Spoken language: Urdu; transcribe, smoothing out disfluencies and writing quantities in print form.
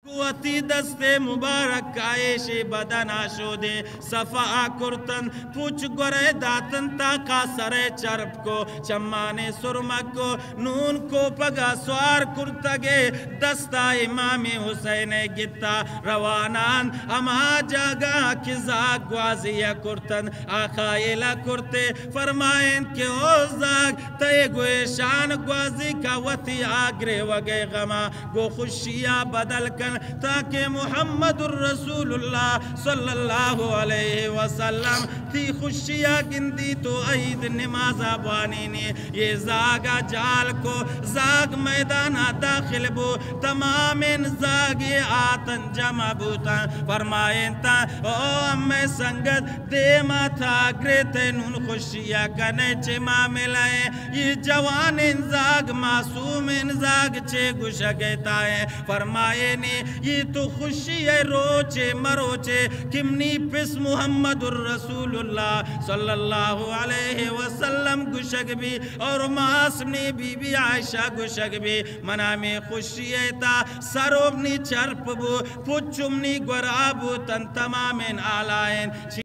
قوتی دست مبارک کائش بدن آشودے صفا کرتن پوچھ گرے داتن تاقا سر چرپ کو چمانے سرمک کو نون کو پگا سوار کرتگے دستا امام حسین گتا روانان اما جاگا کزاگ گوازیہ کرتن آخائلہ کرتے فرمائیں کہ او زاگ تے گوئے شان گوازی کا وطی آگرے وگے غما گو خوشیاں بدل کن تاکہ محمد الرسول اللہ صلی اللہ علیہ وسلم تھی خوشیاں گندی تو عید نماز آبانی نے یہ زاگا جال کو زاگ میدانہ داخل بو تمام زاگ آتن جمع بوتا فرمائیں تا او امی سنگت دیما تھا گریتے نون خوشیاں کنے چے معاملائیں یہ جوان زاگ معصوم زاگ چے گشگیتا ہے فرمائیں یہ تو خوشی ہے روچے مروچے کمنی پس محمد الرسول اللہ صلی اللہ علیہ وسلم گشگ بھی اور معصومنی بی بی عائشہ گشگ بھی منامی خوشی ہے تا سروبنی چرپ بو پچمنی گرابو تن تمامین آلائن